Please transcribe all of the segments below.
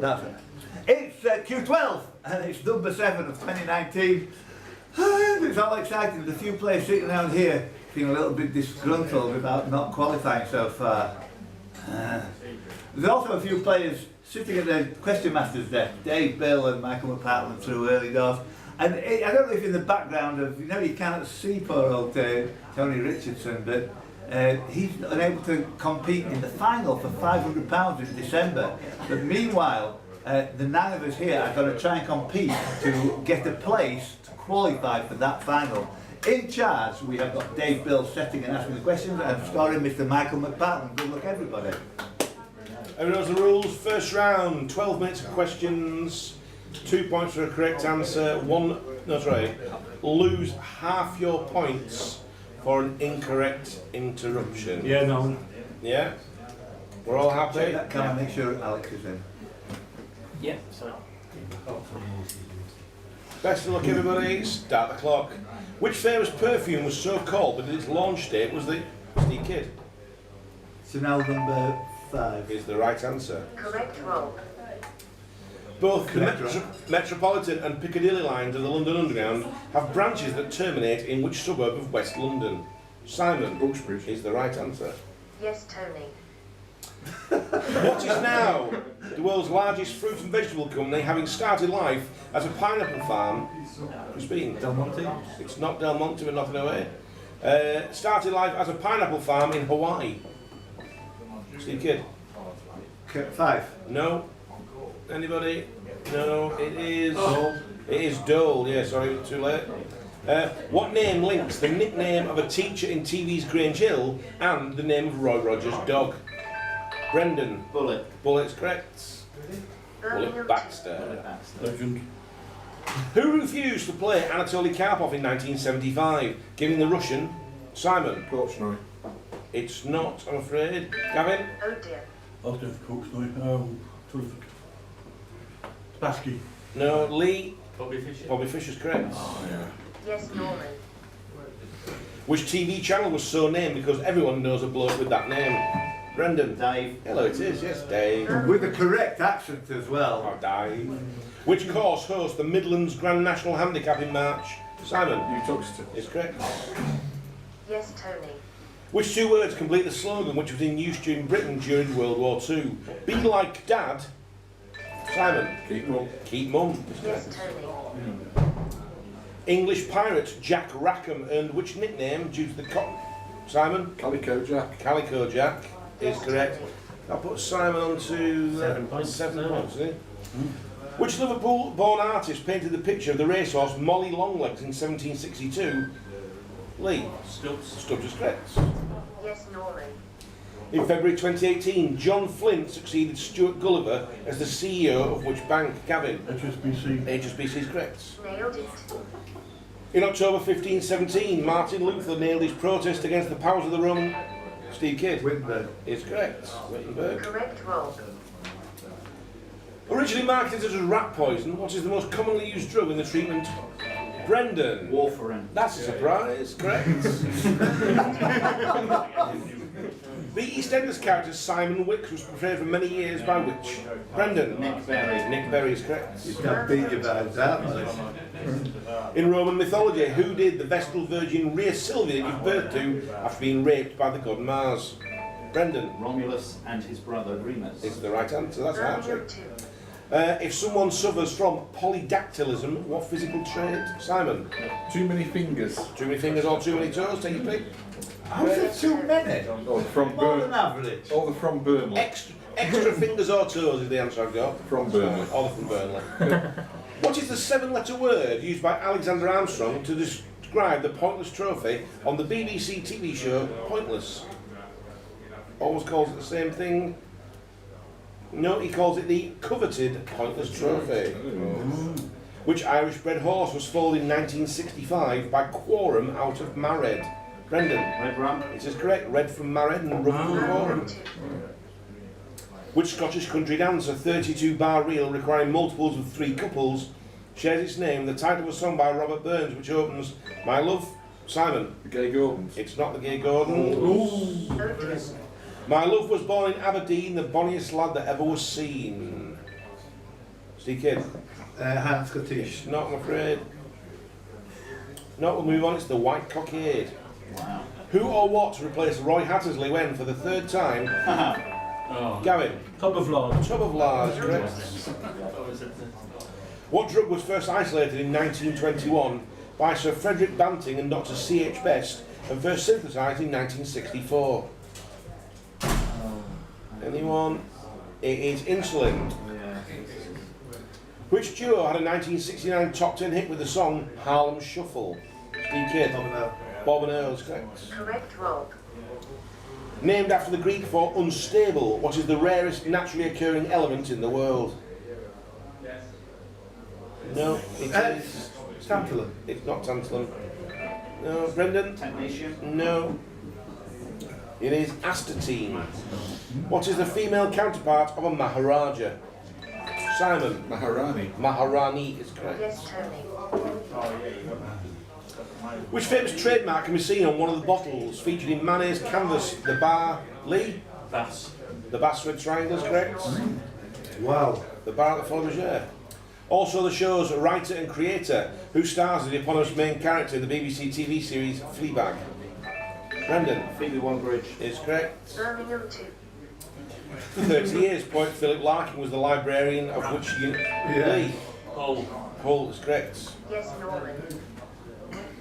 That's it. It's Q12, and it's number 7 of 2019. It's all exciting. There's a few players sitting around here feeling a little bit disgruntled about not qualifying so far. There's also a few players sitting at the question master's desk. Dave, Bill and Michael McPartland through early doors. And I don't know if in the background of, you know, you can't see poor old Tony Richardson, but he's unable to compete in the final for £500 in December. But meanwhile, the 9 of us here are going to try and compete to get a place to qualify for that final. In charge, we have got Dave Bill setting and asking the questions, and scoring Mr. Michael McPartland. Good luck, everybody. Everyone knows the rules. First round, 12 minutes of questions, 2 points for a correct answer, lose half your points for an incorrect interruption. Yeah, no. Yeah? We're all happy? Check that camera, make sure Alex is in. Yeah, sorry. Best of luck, everybody. Start the clock. Which famous perfume was so called that its launch date was the Kid? Chanel number 5 is the right answer. Correct roll. Both the Metropolitan and Piccadilly lines of the London Underground have branches that terminate in which suburb of West London? Simon is the right answer. Yes, Tony. What is now the world's largest fruit and vegetable company, having started life as a pineapple farm? Who's been? Del Monte? It's not Del Monte, but nothing away. Started life as a pineapple farm in Hawaii. Steve Kidd? 5. No. Anybody? No. It is. It is Dole. Yeah, sorry, too late. What name links the nickname of a teacher in TV's Grange Hill and the name of Roy Rogers' dog? Brendan. Bullet. Bullet's correct. Bullet Baxter. Legend. Who refused to play Anatoly Karpov in 1975, giving the Russian? Simon. Korchnoi. It's not, I'm afraid. Gavin? Oh dear. I was doing for Korchnoi. Spassky. No. Lee? Bobby Fischer. Bobby Fischer's correct. Oh, yeah. Yes, Norman. Which TV channel was so named because everyone knows a bloke with that name? Brendan. Dave. Hello, it is, yes, Dave. With the correct accent as well. Oh, Dave. Which course hosts the Midlands Grand National Handicap in March? Simon. Is correct. Yes, Tony. Which 2 words complete the slogan which was in use during Britain during World War II? Be like Dad. Simon. Keep mum. Keep mum. Yes, Tony. English pirate Jack Rackham earned which nickname due to the Simon? Calico Jack. Calico Jack is Yes, correct. Tony. I'll put Simon on to 7 points. 7 points, eh? Which Liverpool-born artist painted the picture of the racehorse Molly Longlegs in 1762? Lee. Stubbs. Stubbs is correct. Yes, Norman. In February 2018, John Flint succeeded Stuart Gulliver as the CEO of which bank? Gavin. HSBC. HSBC is correct. Nailed it. In October 1517, Martin Luther nailed his protest against the powers of the Roman. Steve Kidd Wittenberg. is correct. Wittenberg. Correct roll. Originally marketed as rat poison, what is the most commonly used drug in the treatment? Brendan. Warfarin. That's a surprise. Correct. The EastEnders character Simon Wicks was portrayed for many years by which? Brendan. Nick Berry. Nick Berry is correct. You can't beat your bad that much. In Roman mythology, who did the Vestal Virgin Rhea Silvia give birth to after being raped by the god Mars? Brendan. Romulus and his brother Remus. Is the right answer. That's Romeo answer. 2. If someone suffers from polydactylism, what physical trait? Simon. Too many fingers. Too many fingers or too many toes? Take your pick. How's it too many? Oh, from More than Burnley. average. Oh, they're from Burnley. Extra fingers or toes is the answer I've got. From Burnley. All from Burnley. What is the 7-letter word used by Alexander Armstrong to describe the Pointless Trophy on the BBC TV show Pointless? Always calls it the same thing. No, he calls it the coveted Pointless Trophy. Which Irish-bred horse was foaled in 1965 by Quorum out of Marred? Brendan. Red Rum. It is correct. Red from Marred and Rum from Quorum. Which Scottish country dance, a 32-bar reel requiring multiples of 3 couples, shares its name with the title of a song by Robert Burns which opens My Love? Simon. The Gay Gordons. It's not the Gay Gordons. Oh dear. My love was born in Aberdeen, the bonniest lad that ever was seen. Steve Kidd. Hans Scottish. Not, I'm afraid. No, we'll move on. It's the White Cockade. Wow. Who or what replaced Roy Hattersley when, for the third time? Gavin. Top of Lord. Tub of Lars, correct. What drug was first isolated in 1921 by Sir Frederick Banting and Dr. C.H. Best and first synthesised in 1964? Anyone? It is insulin. Which duo had a 1969 top 10 hit with the song Harlem Shuffle? Steve Kidd. Bob and Earl is correct. Correct, Rob. Named after the Greek for unstable, what is the rarest naturally occurring element in the world? No, it is. Tantalum. It's not tantalum. No, Brendan? Technetium. No. It is astatine. What is the female counterpart of a Maharaja? Simon? Maharani. Maharani is correct. Yes, Tony. Which famous trademark can be seen on one of the bottles featured in Manet's canvas, the bar Lee? Bass. The Bass Red Triangle is correct. Wow. The bar at the Followers. Also the show's writer and creator, who stars as the eponymous main character in the BBC TV series Fleabag. Brendan? Phoebe Waller-Bridge. Is correct. Birmingham 2. For 30 years, poet Philip Larkin was the librarian of which Lee? Hull is correct. Yes, Norman.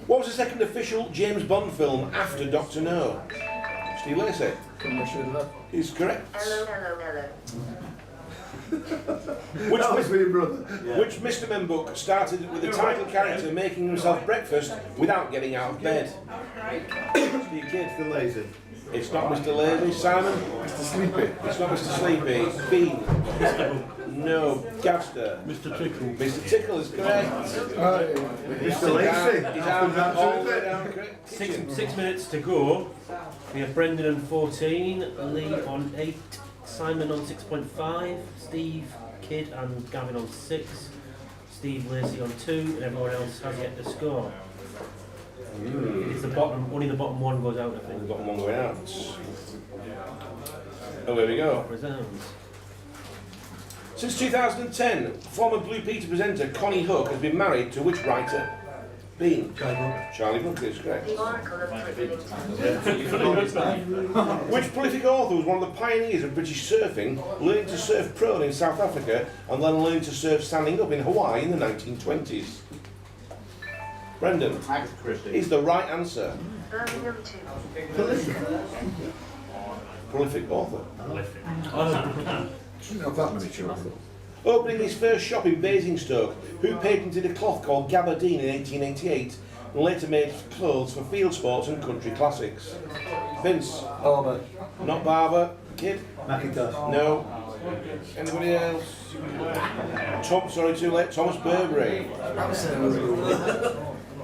What was the second official James Bond film after Dr. No? Steve Lacey is correct. Hello, hello, hello. Which, That was with your brother. which Mr. Men book started with the title character making himself breakfast without getting out of bed? Steve Kidd. The lazy. It's not Mr. Lazy. Simon? Mr. Sleepy. It's not Mr. Sleepy. Bean? No. Gavster? Mr. Tickle. Mr. Tickle is correct. Mr. Lacy. He's out all the way down, correct. 6 minutes to go. We have Brendan on 14, Lee on 8, Simon on 6.5, Steve Kidd and Gavin on 6, Steve Lacey on 2, and everyone else has yet to score. It's the bottom, only the bottom one goes out, I think. We've got one way out. Oh, there we go. Resounds. Since 2010, former Blue Peter presenter Connie Hook has been married to which writer? Bean. Charlie Brooker is correct. The Oracle of Which prolific author was one of the pioneers of British surfing, learning to surf prone in South Africa and then learning to surf standing up in Hawaii in the 1920s? Brendan Agatha Christie. is the right answer. Birmingham 2. Prolific author. Shouldn't have that many children. Opening his first shop in Basingstoke, who patented a cloth called gabardine in 1888 and later made clothes for field sports and country classics? Vince? Barber. Not Barber. Kid? Macintosh. No. Anybody else? Tom, sorry, too late. Thomas Burberry.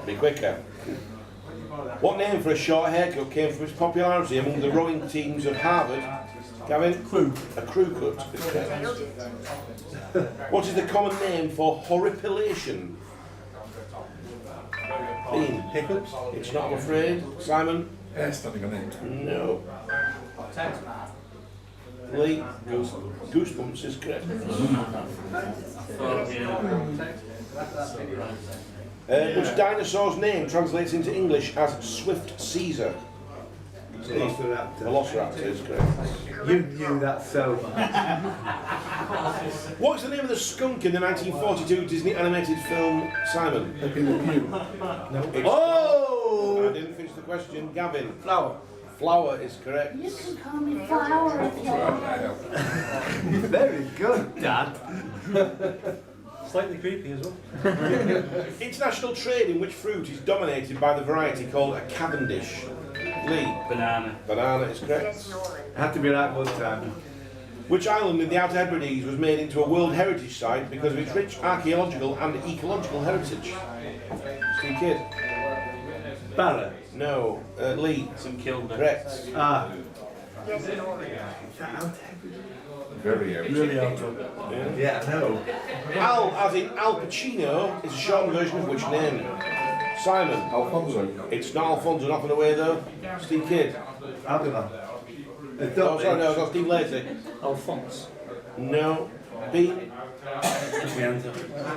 Be quicker. What name for a short haircut came from its popularity among the rowing teams of Harvard? Gavin? Crew. A crew cut. Is correct. Nailed it. What is the common name for horripilation? Ian? Hiccups. It's not, I'm afraid. Simon? Hair standing on end. No. Lee? Goosebumps is correct. Which dinosaur's name translates into English as Swift Caesar? Velociraptor. Velociraptor is correct. You knew that so much. What's the name of the skunk in the 1942 Disney animated film Simon? Looking at you. It's Oh! I didn't finish the question. Gavin? Flower. Flower is correct. Very good, Dad. Slightly creepy as well. International trade in which fruit is dominated by the variety called a Cavendish? Lee? Banana. Banana is correct. Yes, Norman. Had to be right one time. Which island in the Outer Hebrides was made into a World Heritage Site because of its rich archaeological and ecological heritage? Steve Kidd? Barra. No. Lee? St Kilda. Correct. Ah. Yes, Norman. Very heavy. Really out of Yeah, I know. Al, as in Al Pacino, is a shortened version of which name? Simon? Alfonso. It's not Alfonso, nothing away though. Steve Kidd? Algernon. Oh, sorry, no, it's not Steve Lacey. Alphonse. No. Bean,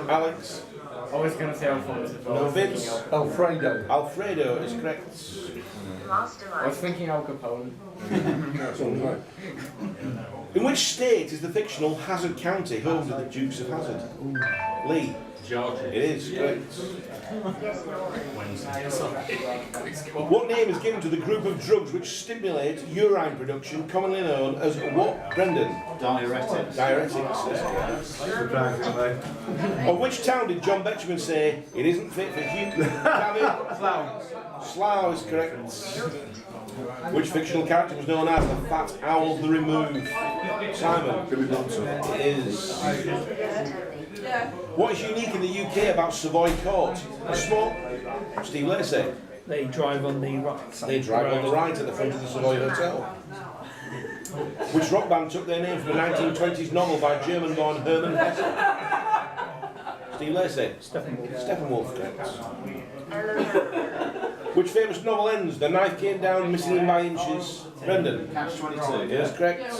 Alex, I was going to say Alfonso. no Vince, Alfredo. Alfredo is correct. I was Mastermind. thinking Al Capone. That's all right. In which state is the fictional Hazard County home to the Dukes of Hazard? Lee. Georgia. It is correct. Yes, Norman. What name is given to the group of drugs which stimulate urine production, commonly known as what, Brendan? Diuretics. Diuretics. Is correct. Surprisingly. Of which town did John Betjeman say it isn't fit for human? Slough is correct. Which fictional character was known as the Fat Owl of the Remove? Simon. Billy Blanton. It is. Yes, Tony. What is unique in the UK about Savoy Court? A small. Steve Lacey. They drive on the right. They drive on the right at the front of the Savoy Hotel. Which rock band took their name from a 1920s novel by German-born Hermann Hesse? Steve Lacey. Steppenwolf, correct. Which famous novel ends? The knife came down, missing him by inches. Brendan. Catch-22. Yes, correct.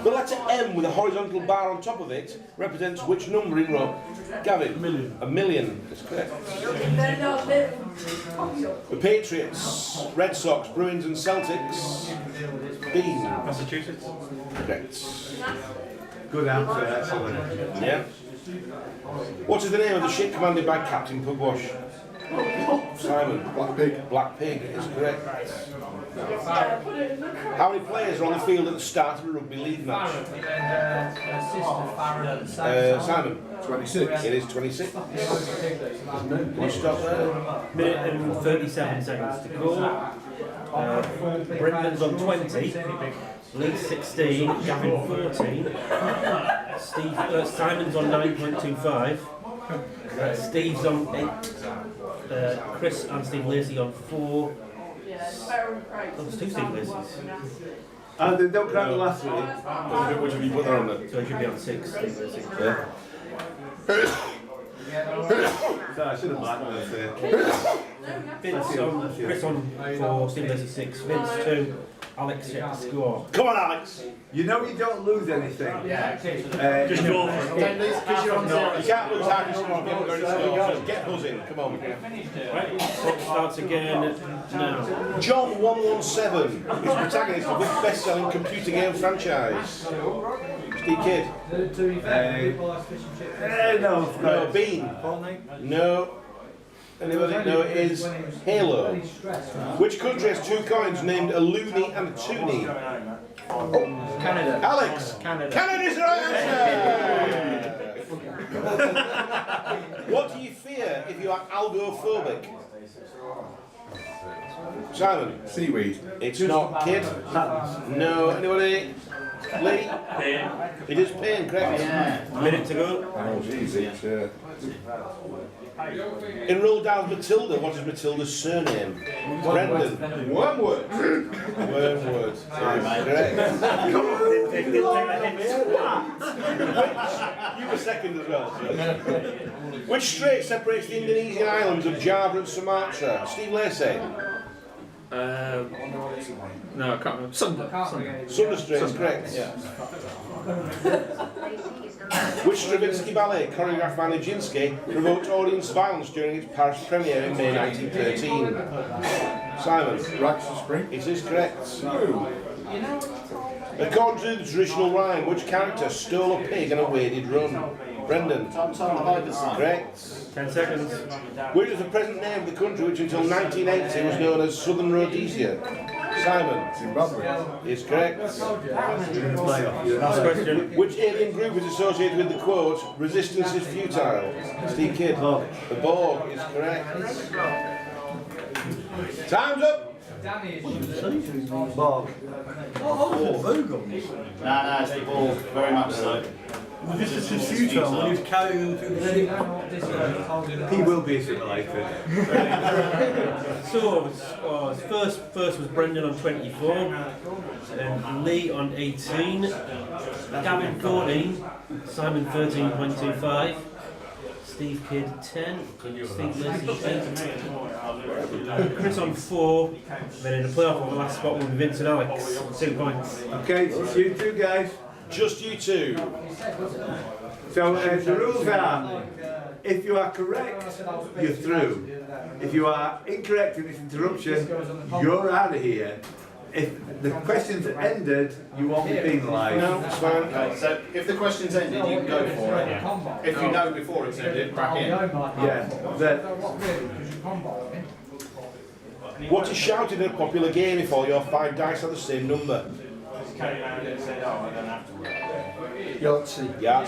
The letter M with a horizontal bar on top of it represents which number in row? Gavin? A million. That's correct. The Patriots, Red Sox, Bruins and Celtics. Bean. Massachusetts. Correct. Good answer, excellent. Yeah. What is the name of the ship commanded by Captain Pugwash? Simon. Black Pig. Black Pig is correct. How many players are on the field at the start of a rugby league match? Simon. 26. It is 26. You stop there. Minute and 37 seconds to go. Brendan's on 20. Lee 16. Gavin 14. Simon's on 9.25. Steve's on 8. Chris and Steve Lacey on 4. Oh, there's 2 Steve Lacey's. And they don't count the last one. Which have you put there on there? So he should be on 6. Steve Lacey. Yeah. So I should have marked that there. Vince on, Chris on 4, Steve Lacey 6, Vince 2, Alex yet to score. Come on, Alex. You know you don't lose anything. Just go for it. Because you're on No, you can't lose half your score if you haven't got any score. So get buzzing. Come on. Right, clock starts again now. John 117 is the protagonist of which best-selling computer game franchise? Steve Kidd. No, No. Bean. No. Anybody? No, it is Halo. Which country has 2 coins named a loonie and a toonie? Canada. Alex. Canada's the right answer. What do you fear if you are algophobic? Simon. Seaweed. It's not Kid. No. Anybody? Lee. Pain. It is pain, correct? Minute to go. Oh, geez, it's, In Roald Dahl's Matilda, what is Matilda's surname? Brendan. Wormwood. Wormwood. Correct. You were second as well. Sir. Which strait separates the Indonesian islands of Java and Sumatra? Steve Lacey. No, I can't remember. Sunder Strait is correct. Lacey is the man. Which Stravinsky ballet, choreographed by Nijinsky, provoked audience violence during its Paris premiere in May 1913? Simon. Rags to Spring. It is correct. According to the traditional rhyme, which character stole a pig and a waded run? Brendan. Correct. 10 seconds. Which is the present name of the country which until 1980 was known as Southern Rhodesia? Simon. Zimbabwe. Is correct. Last question. Which alien group is associated with the quote, resistance is futile? Steve Kidd. The Borg is correct. Time's up! Bob. Nah, it's the ball, very much so. This is his futile when he's carrying them through the sea. He will be assimilated. So, first was Brendan on 24, then Lee on 18, Gavin 14, Simon 13.25, Steve Kidd 10, Steve Lacey 8, Chris on 4, then in the playoff on the last spot will be Vince and Alex, 2 points. Okay, it's you two guys. Just you two. So the rules are, if you are correct, you're through. If you are incorrect in this interruption, you're out of here. If the question's ended, you won't be penalised. No, it's fine. Okay, so if the question's ended, you can go for it. If you know before it's ended, crack in. Yeah. What is shouted in a popular game if all your 5 dice are the same number? Yahtzee. Yeah.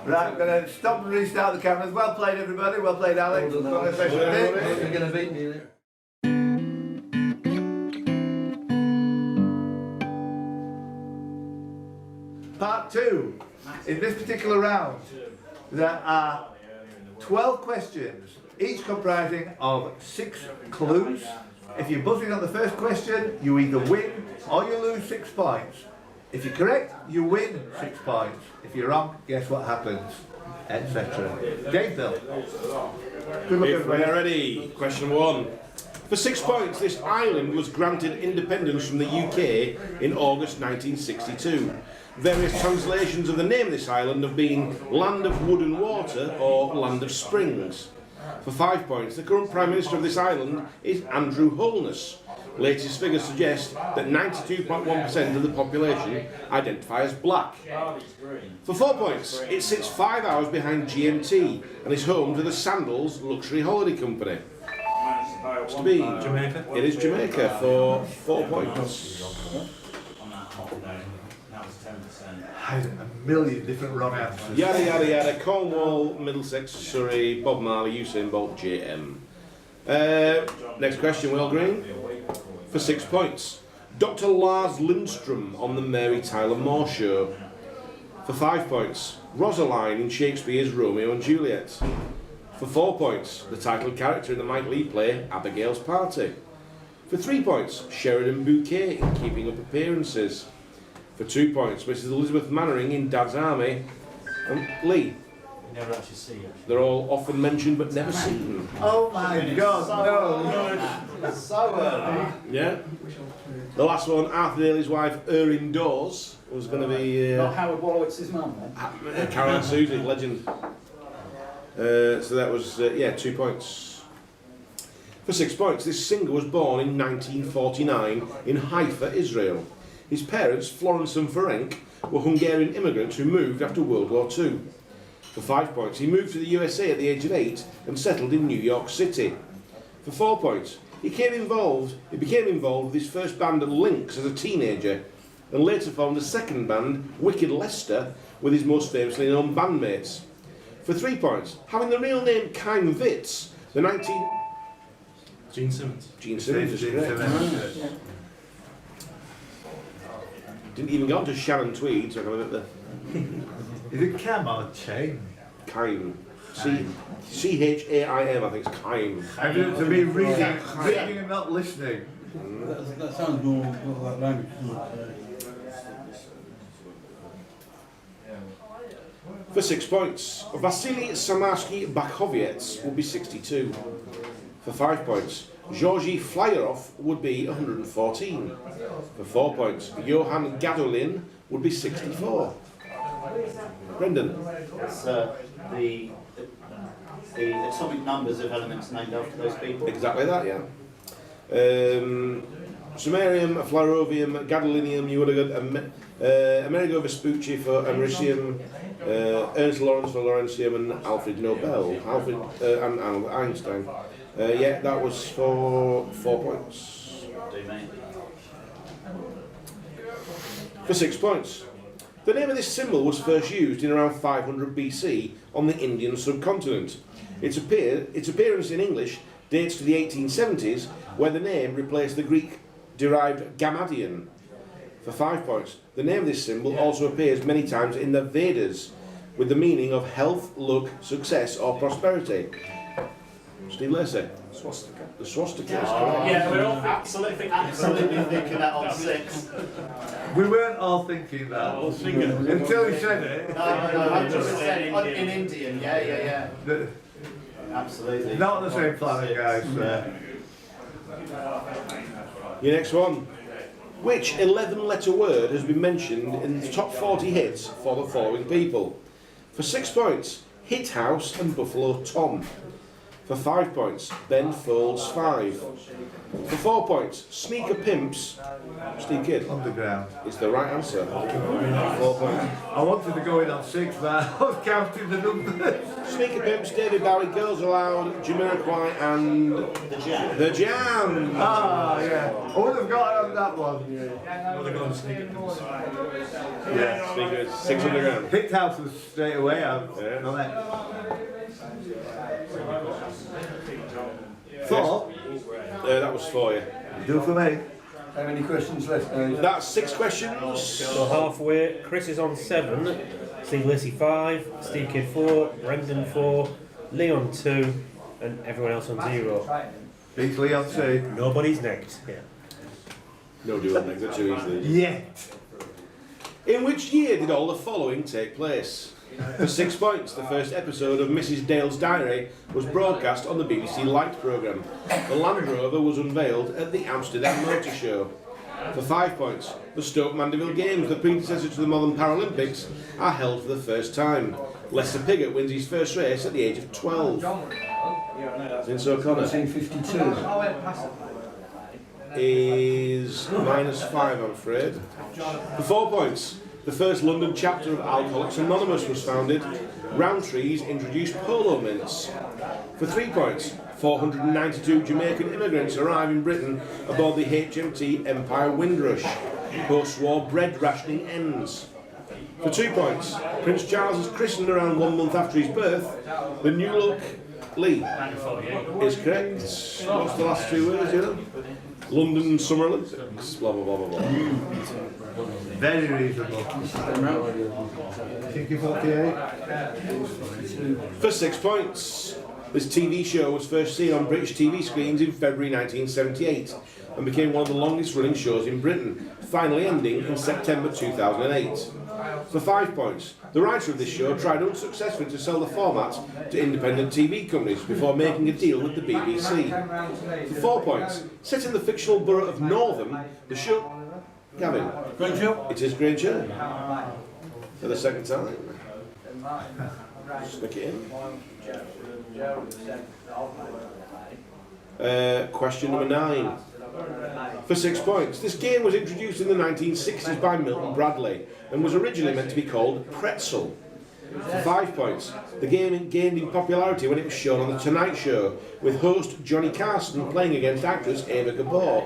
Right, I'm going to stop and restart the cameras. Well played, everybody. Well played, Alex. Got a special bit. You're going to beat me there. Part 2. In this particular round, there are 12 questions, each comprising of 6 clues. If you're buzzing on the first question, you either win or you lose 6 points. If you're correct, you win 6 points. If you're wrong, guess what happens, etc. Game Bill. Good luck, If we are everybody. ready, question 1. For 6 points, this island was granted independence from the UK in August 1962. Various translations of the name of this island have been Land of Wood and Water or Land of Springs. For 5 points, the current Prime Minister of this island is Andrew Holness. Latest figures suggest that 92.1% of the population identify as black. For 4 points, it sits 5 hours behind GMT and is home to the Sandals Luxury Holiday Company. Mr. B. Jamaica. It is Jamaica for 4 points. I had a million different wrong answers. Yada yada yada, Cornwall, Middlesex, Surrey, Bob Marley, Usain Bolt, JM. Next question, Will Green. For 6 points. Dr. Lars Lindstrom on the Mary Tyler Moore Show. For 5 points. Rosaline in Shakespeare's Romeo and Juliet. For 4 points. The title character in the Mike Leigh play Abigail's Party. For 3 points. Sheridan Bouquet in Keeping Up Appearances. For 2 points. Mrs. Elizabeth Mannering in Dad's Army. And Lee. You never actually see it. They're all often mentioned but never seen. Oh my God, no. So early. Yeah. The last one, Arthur Daly's wife, Erin Dawes, was going to be Not Howard Wollowitz's mum then? Caroline Susie, legend. So that was, 2 points. For 6 points, this singer was born in 1949 in Haifa, Israel. His parents, Florence and Ferenc, were Hungarian immigrants who moved after World War II. For 5 points, he moved to the USA at the age of 8 and settled in New York City. For 4 points, he became involved with his first band Lynx as a teenager and later formed a second band, Wicked Lester, with his most famously known bandmates. For 3 points, having the real name Kime Vitz, the 19... Gene Simmons. Gene Simmons is correct. Didn't even go on to Sharon Tweed, so I got a bit there. Is it Cam or Chain? Kime. C-H-A-I-M, I think it's Kime. Evidence of me reading and not listening. That sounds more like language, doesn't it? For 6 points, Vasily Samarsky-Bakhoviets would be 62. For 5 points, Georgy Flyerov would be 114. For 4 points, Johann Gadolin would be 64. Brendan. It's the atomic numbers of elements named after those people. Exactly that, yeah. Samarium, Flarovium, Gadolinium, you would have got Amerigo Vespucci for Americium, Ernst Lawrence for Lawrencium, and Alfred Nobel, and Albert Einstein. Yeah, that was for 4 points. Do me. For 6 points. The name of this symbol was first used in around 500 BC on the Indian subcontinent. Its appearance in English dates to the 1870s, where the name replaced the Greek-derived Gammadian. For 5 points, the name of this symbol also appears many times in the Vedas, with the meaning of health, luck, success, or prosperity. Steve Lacey. Swastika. The swastika is correct. Yeah, we're all absolutely thinking that on 6. We weren't all thinking that until he said it. No, 100% in Indian. Yeah. The- Absolutely. Not on the same planet, guys. Your next one. Which 11-letter word has been mentioned in the top 40 hits for the following people? For 6 points, Hit House and Buffalo Tom. For 5 points, Ben Folds 5. For 4 points, Sneaker Pimps, Steve Kidd. Underground. It's the right answer. 4 points. I wanted to go in on 6, but I was counting the numbers. Sneaker Pimps, David Bowie, Girls Aloud, Jamiroquai and The Jam. The Jam. Ah, yeah. I would have got on that one. Yeah. Sneakers, 600 grand. Hit House was straight away out. Yeah. Got it. 4. That was for you. Do for me. How many questions left, Dave? That's 6 questions. So halfway, Chris is on 7, Steve Lacey 5, Steve Kidd 4, Brendan 4, Leon 2, and everyone else on 0. Beats Leon 2. Nobody's necked. Yeah. No doing that, too easily. Yeah. In which year did all the following take place? For 6 points, the first episode of Mrs. Dale's Diary was broadcast on the BBC Light programme. The Land Rover was unveiled at the Amsterdam Motor Show. For 5 points, the Stoke Mandeville Games, the predecessor to the modern Paralympics, are held for the first time. Lester Piggott wins his first race at the age of 12. Vince O'Connor 1952. is -5, I'm afraid. For 4 points, the first London chapter of Alcoholics Anonymous was founded. Roundtrees introduced polo mints. For 3 points, 492 Jamaican immigrants arrive in Britain aboard the HMT Empire Windrush. Post-war bread rationing ends. For 2 points, Prince Charles is christened around 1 month after his birth. The new look, Lee, is correct. What's the last 2 words, you know? London Summer Olympics, blah blah blah blah blah. Very reasonable. Thinking 48. For 6 points, this TV show was first seen on British TV screens in February 1978 and became one of the longest running shows in Britain, finally ending in September 2008. For 5 points, the writer of this show tried unsuccessfully to sell the format to independent TV companies before making a deal with the BBC. For 4 points, set in the fictional borough of Northam, the show... Gavin. Grange-Hill? It is Grange-Hill. For the second time. Stick it in. Question number 9. For 6 points. This game was introduced in the 1960s by Milton Bradley and was originally meant to be called Pretzel. For 5 points. The game gained in popularity when it was shown on The Tonight Show, with host Johnny Carson playing against actress Ava Gabor.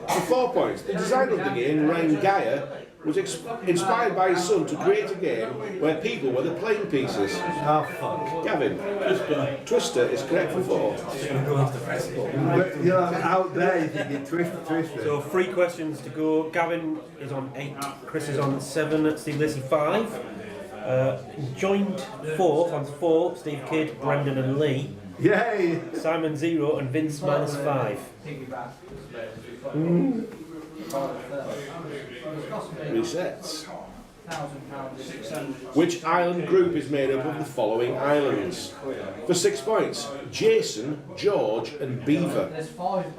For 4 points. The designer of the game, Ryan Geyer, was inspired by his son to create a game where people were the playing pieces. Oh, fuck. Gavin. Twister is correct for 4. But you're out there, you think you twist. So 3 questions to go. Gavin is on 8, Chris is on 7, Steve Lacey 5. Joined 4th on 4, Steve Kidd, Brendan and Lee. Yay! Simon 0 and Vince -5. Resets. Which island group is made up of the following islands? For 6 points, Jason, George and Beaver.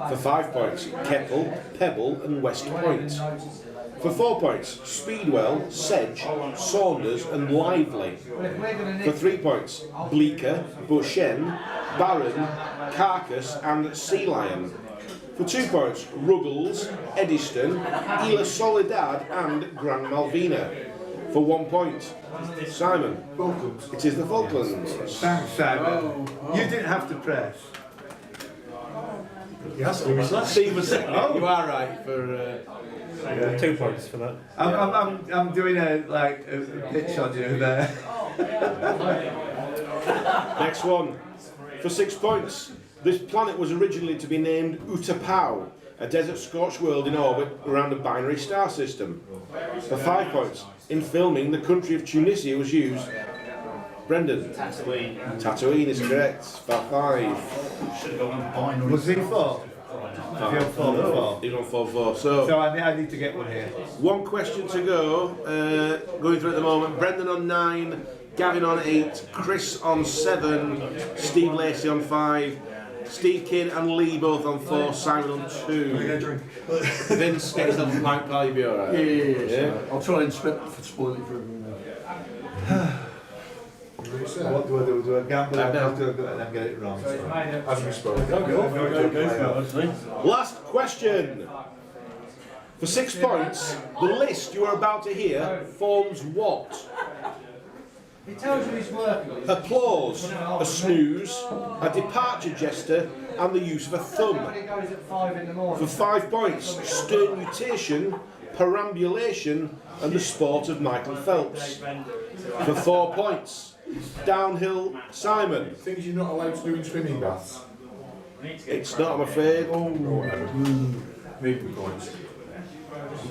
For 5 points, Keppel, Pebble and West Point. For 4 points, Speedwell, Sedge, Saunders and Lively. For 3 points, Bleecker, Bushen, Barron, Carcass and Sea Lion. For 2 points, Ruggles, Eddystone, Isla Soledad and Gran Malvina. For 1 point, Simon. Falklands. It is the Falklands. Thanks, Simon. You didn't have to press. Yes, there was last. Steve was second. You are right for... 2 points for that. I'm doing a pitch on you there. Next one. For 6 points. This planet was originally to be named Utapau, a desert-scorched world in orbit around a binary star system. For 5 points. In filming, the country of Tunisia was used. Brendan. Tatooine. Tatooine is correct. For 5. Should have gone binary. Was he 4? Is he on 4? He's on 4-4. So So I need to get one here. 1 question to go. Going through at the moment. Brendan on 9, Gavin on 8, Chris on 7, Steve Lacey on 5, Steve Kidd and Lee both on 4, Simon on 2. Vince, get yourself a pint, pal, you'll be alright. Yeah. I'll try and spoil it for everyone. What do I do? Do I gamble? I have to go and then get it wrong. As we spoke. Go. Last question. For 6 points, the list you are about to hear forms what? It tells you he's working. Applause, a snooze, a departure gesture, and the use of a thumb. Everybody goes at 5 in the morning. For 5 points, sternutation, perambulation, and the sport of Michael Phelps. For 4 points, downhill Simon. Things you're not allowed to do in swimming baths. It's not, I'm afraid. Maybe points.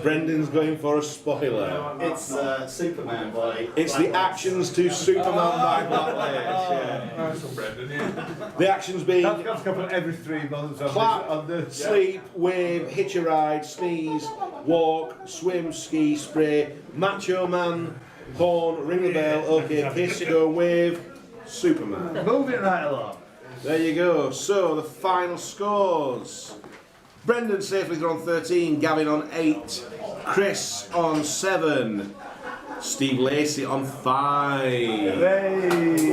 Brendan's going for a spoiler. It's Superman by... It's the actions to Superman by Blackledge. Nice one, Brendan, yeah. The actions being That's come up every 3 months clap, on the sleep, wave, hitch a ride, sneeze, walk, swim, ski, spray, macho man, horn, ring the bell, okay, kiss, go, wave, Superman. moving right along. There you go. So the final scores. Brendan safely on 13, Gavin on 8, Chris on 7, Steve Lacey on 5. Hey.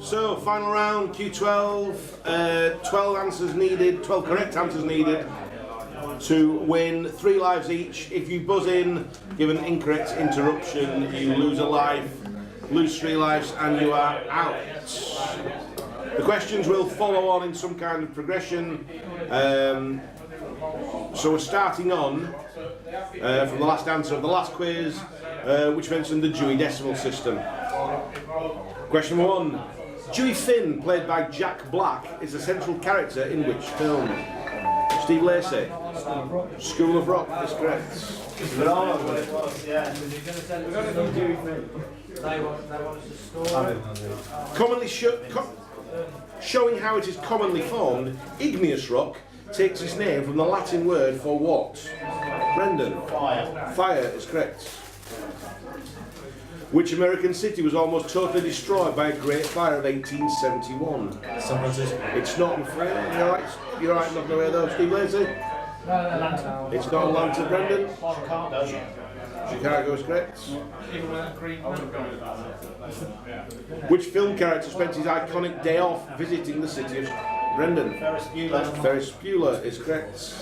So final round, Q12, 12 answers needed, 12 correct answers needed to win 3 lives each. If you buzz in, give an incorrect interruption, you lose a life, lose 3 lives, and you are out. The questions will follow on in some kind of progression. So we're starting on from the last answer of the last quiz, which mentioned the Dewey Decimal System. Question 1. Dewey Finn, played by Jack Black, is a central character in which film? Steve Lacey. School of Rock is correct. Commonly showing how it is commonly formed, igneous rock takes its name from the Latin word for what? Brendan. Fire. Fire is correct. Which American city was almost totally destroyed by a Great Fire of 1871? San Francisco. It's not, I'm afraid. You're right, not aware though, Steve Lacey. Atlanta. It's not Atlanta, Brendan. Chicago. Chicago is correct. Which film character spent his iconic day off visiting the city of Brendan? Ferris Bueller. Ferris Bueller is correct.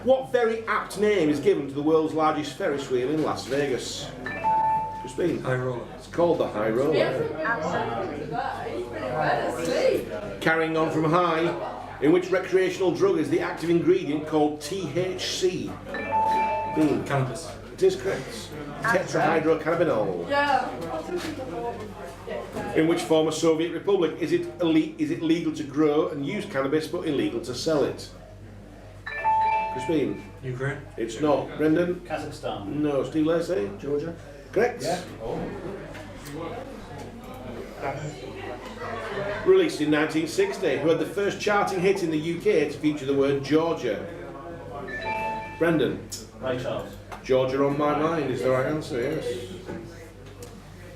What very apt name is given to the world's largest Ferris wheel in Las Vegas? Christine? High roller. It's called the High Roller. Carrying on from high, in which recreational drug is the active ingredient called THC? Bean. Cannabis. It is correct. Tetrahydrocannabinol. Yeah. In which former Soviet republic is it legal to grow and use cannabis but illegal to sell it? Crispin? Ukraine. It's not. Brendan? Kazakhstan. No. Steve Lacey? Georgia. Correct. Released in 1960, who had the first charting hit in the UK to feature the word Georgia? Brendan? Ray Charles. Georgia on My Mind is the right answer, yes.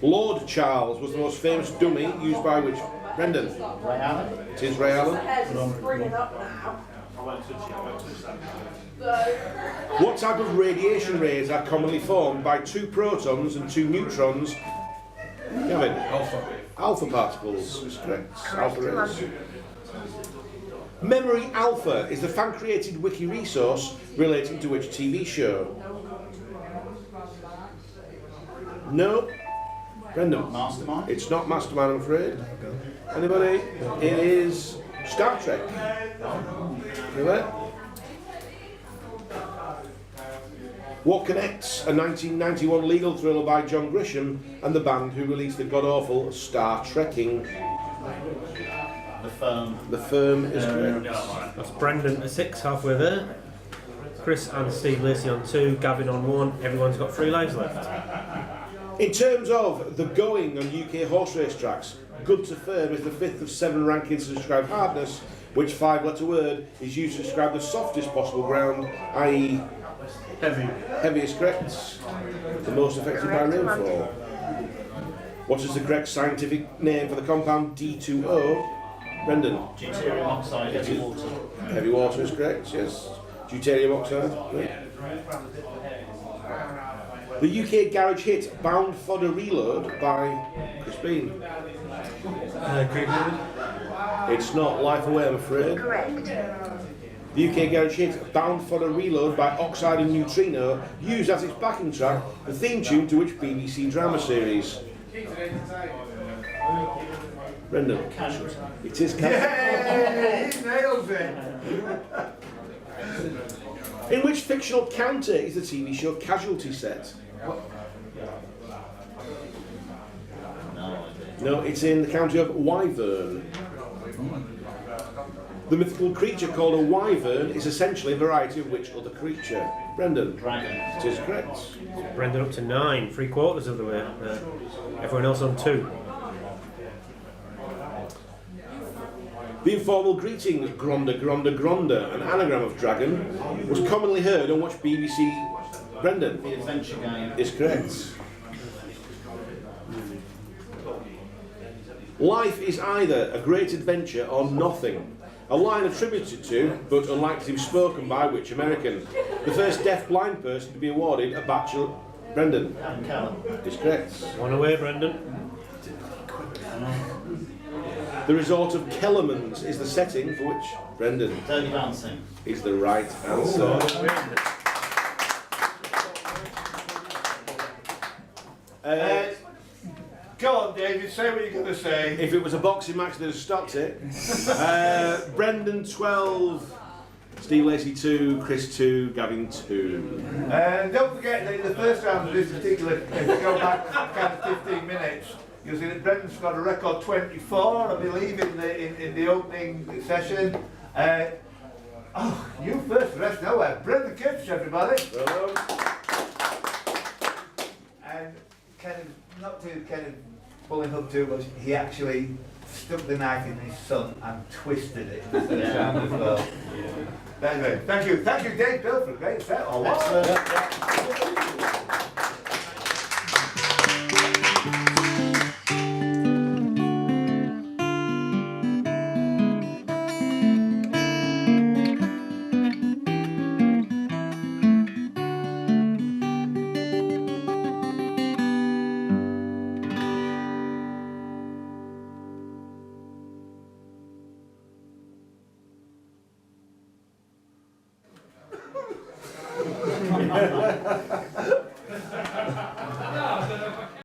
Lord Charles was the most famous dummy used by which? Brendan? Ray Allen. It is Ray Allen. It's springing up now. What type of radiation rays are commonly formed by 2 protons and 2 neutrons? Gavin? Alpha. Alpha particles is correct. Alpha rays. Memory Alpha is the fan-created wiki resource relating to which TV show? No. Brendan? Mastermind. It's not Mastermind, I'm afraid. Anybody? It is Star Trek. Anyway? What connects a 1991 legal thriller by John Grisham and the band who released the god-awful Star Trekking? The Firm. The Firm is correct. That's Brendan at 6, halfway there. Chris and Steve Lacey on 2, Gavin on 1. Everyone's got 3 lives left. In terms of the going on UK horse race tracks, good to firm is the 5th of 7 rankings to describe hardness, Which 5-letter word is used to describe the softest possible ground, i.e. heavy is correct. The most affected by rainfall. What is the correct scientific name for the compound D2O? Brendan? Deuterium oxide, heavy water. Heavy water is correct, yes. Deuterium oxide. Yeah. The UK garage hit Bound Fodder Reload by Chris Bean. It's not Life Away, I'm afraid. Correct. The UK garage hit Bound Fodder Reload by Oxide and Neutrino, used as its backing track, the theme tune to which BBC drama series? Brendan? Casualty. It is Casualty. Yeah, he nails it. In which fictional county is the TV show Casualty set? No, it's in the county of Wyvern. The mythical creature called a wyvern is essentially a variety of which other creature? Brendan? Dragon. It is correct. Brendan up to 9, 3/4 of the way. Everyone else on 2. The informal greeting, Gronda, Gronda, Gronda, an anagram of dragon, was commonly heard on which BBC? Brendan? The adventure game. Is correct. Life is either a great adventure or nothing. A line attributed to, but unlikely to be spoken by, which American? The first deaf-blind person to be awarded a bachelor. Brendan? Adam Callum. Is correct. 1 away, Brendan. The resort of Kellerman's is the setting for which? Brendan? Dirty Dancing. Is the right answer. Go on, David, say what you're going to say. If it was a boxing match, they'd have stopped it. Brendan 12, Steve Lacey 2, Chris 2, Gavin 2. And don't forget that in the first round of this particular, if you go back kind of 15 minutes, you'll see that Brendan's got a record 24, I believe, in the opening session. You first, the rest nowhere. Brendan Kitch, everybody. Well done. And not to pull him up too much, he actually stuck the knife in his son and twisted it in the first round as well. Anyway, thank you, Dave Bill, for a great set.